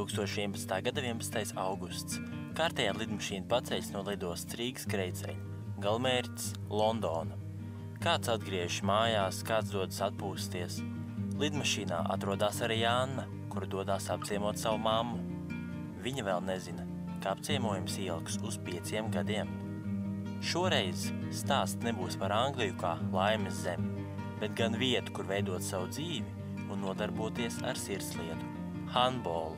2011. gada 11. augusts. Kārtējā lidmašīna paceļas no lidostas Rīgas Krejceļa. Galamērķis – Londona. Kāds atgriežas mājās, kāds dodas atpūsties. Lidmašīnā atrodas arī Anna, kura dodas apciemot savu mammu. Viņa vēl nezina, ka apciemojums ieliks uz 5 gadiem. Šoreiz stāsts nebūs par Angliju kā laimes zemi, bet gan vietu, kur veidot savu dzīvi un nodarboties ar sirdslietu – handbolu.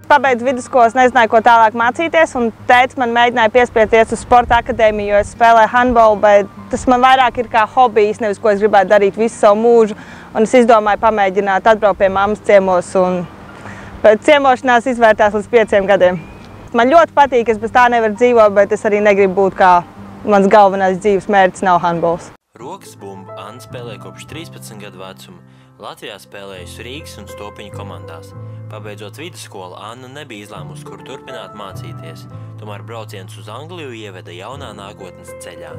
Pabeidzu vidusskolas, nezināju, ko tālāk mācīties, un tētis man mēģināja piespieties uz sporta akadēmiju, jo es spēlēju handbolu, bet tas man vairāk ir kā hobijs, nevis ko es gribētu darīt visu savu mūžu, un es izdomāju pamēģināt atbraukt pie mammas ciemos, un pēc ciemošanās izvērtās līdz 5 gadiem. Man ļoti patīk, es bez tā nevaru dzīvot, bet es arī negribu būt kā mans galvenais dzīves mērķis nav handbols. Rokas bumbu Anna spēlē kopš 13 gadu vecuma. Latvijā spēlējusi Rīgas un Stopiņu komandās. Pabeidzot vidusskolu, Anna nebija izlēmusi, kur turpināt mācīties. Tomēr brauciens uz Angliju ieveda jaunā nākotnes ceļā.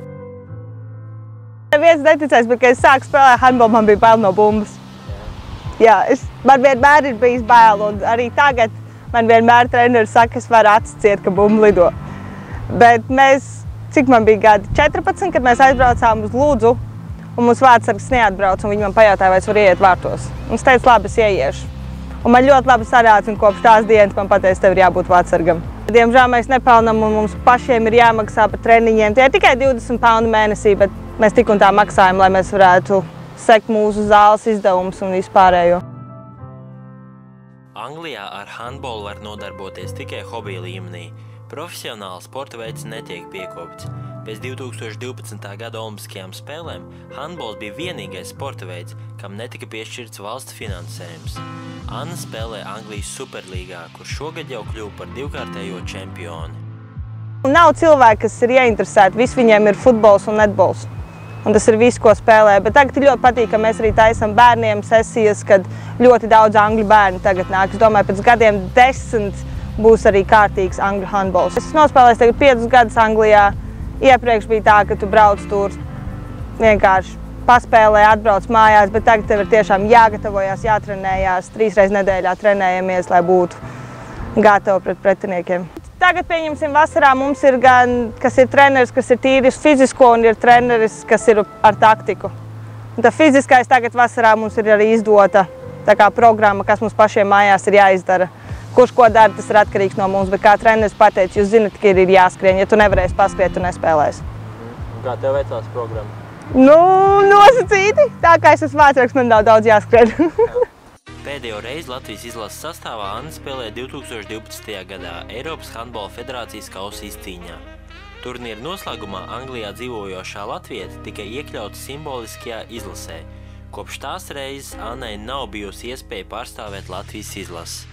Viens neticēs, bet, kad es sāku spēlēt handbolu, man bija bail no bumbas. Jā, man vienmēr ir bijis bail, un arī tagad man vienmēr treneris saka, ka es varu atsciet, ka bumba lido. Bet cik man bija gadi? 14, kad mēs aizbraucām uz Lūdzu, un mūsu vārdsargs neatbrauc, un viņi man pajautāja, vai es varu ieiet vārtos. Un es teicu, labi, es ieiešu. Un man ļoti labi sanāca, un kopš tās dienas man pateica, tev ir jābūt vārdsargam. Diemžēl mēs nepelnam, un mums pašiem ir jāmaksā par treniņiem. Tie ir tikai 20 poundu mēnesī, bet mēs tik un tā maksājam, lai mēs varētu sekt mūsu zāles izdevumus un vispārējo. Anglijā ar handbolu var nodarboties tikai hobija līmenī. Profesionāli sporta veids netiek piekopts. Pēc 2012. gada olimpiskajām spēlēm handbols bija vienīgais sporta veids, kam netika piešķirts valsts finansējums. Anna spēlē Anglijas Superlīgā, kur šogad jau kļuva par 2-kārtējo čempioni. Nav cilvēki, kas ir ieinteresēti, visi viņiem ir futbols un netbols. Un tas ir viss, ko spēlē. Bet tagad ir ļoti patīk, ka mēs arī taisam bērniem sesijas, kad ļoti daudz angļu bērni tagad nāk. Es domāju, pēc gadiem 10 būs arī kārtīgs angļu handbols. Es nospēlēju tagad 5 gadus Anglijā. Iepriekš bija tā, ka tu brauc tur vienkārši paspēlē, atbrauc mājās, bet tagad tev ir tiešām jāgatavojās, jātrenējās. 3 reizes nedēļā trenējamies, lai būtu gatavi pret pretiniekiem. Tagad, pieņemsim, vasarā mums ir gan, kas ir treneris, kas ir tīri fizisko, un ir treneris, kas ir ar taktiku. Un tā fiziskais tagad vasarā mums ir arī izdota tā kā programma, kas mums pašiem mājās ir jāizdara. Kurš ko dara, tas ir atkarīgs no mums, bet kā treneris pateica, jūs zinat, ka ir jāskrien. Ja tu nevarēsi paskriet, tu nespēlēsi. Un kā tev veicās programma? Nu, nosacīti. Tā kā es esmu vārdsargs, man nav daudz jāskrien. Pēdējo reizi Latvijas izlases sastāvā Anna spēlēja 2012. gadā Eiropas handbola federācijas kausa izcīņā. Turnīra noslēgumā Anglijā dzīvojošā latviete tika iekļauta simboliskajā izlasē. Kopš tās reizes Annai nav bijusi iespēja pārstāvēt Latvijas izlases.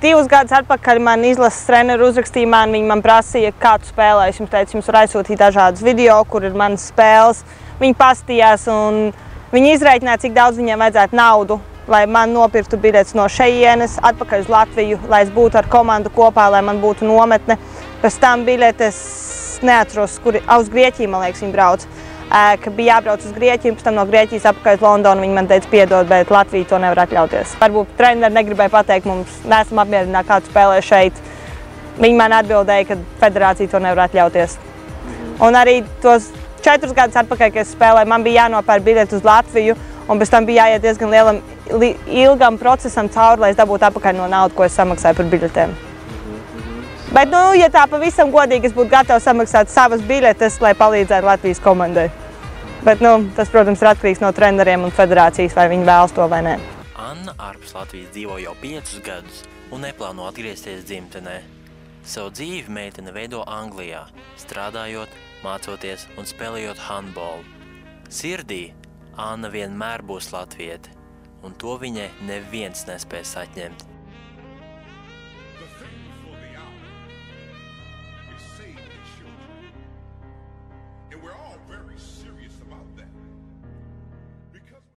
2 gadus atpakaļ man izlases treneri uzrakstīja viņi man prasīja, kā tu spēlē. Es jums teicu, jums var aizsūtīt dažādus video, kur ir manas spēles. Viņi pastījās un viņi izreikināja, cik daudz viņiem vajadzētu naudu, lai man nopirktu biļetes no šejienes, atpakaļ uz Latviju, lai es būtu ar komandu kopā, lai man būtu nometne. Pēc tam biļetes, neatceros, uz Grieķiju, man liekas, viņi brauc. Ka bija jābrauc uz Grieķiju, pēc tam no Grieķijas apakaļ uz Londonu, viņi man teica piedod, bet Latvija to nevar atļauties. Varbūt treneri negribēja pateikt mums, neesam apmierināti, kā tu spēlē šeit. Viņi man atbildēja, ka federācija to nevar atļauties. Un arī tos 4 gadus atpakaļ, kad es spēlēju, man bija jānopērk biļeti uz Latviju, un pēc tam bija jāiet diezgan ilgam procesam cauri, lai es dabūtu apakaļ no naudu, ko es samaksāju par biļetēm. Bet, ja tā pavisam godīgi, es būtu gatavs samaksāt savas biļetes, lai palīdzētu Latvijas komandai. Bet, tas, protams, ir atkarīgs no treneriem un federācijas, vai viņi vēlas to vai nē. Anna ārpus Latvijas dzīvo jau 5 gadus un neplāno atgriezties dzimtenē. Savu dzīvi meitene veido Anglijā, strādājot, mācoties un spēlējot handbolu. Sirdī Anna vienmēr būs latviete, un to viņai neviens nespēs atņemt.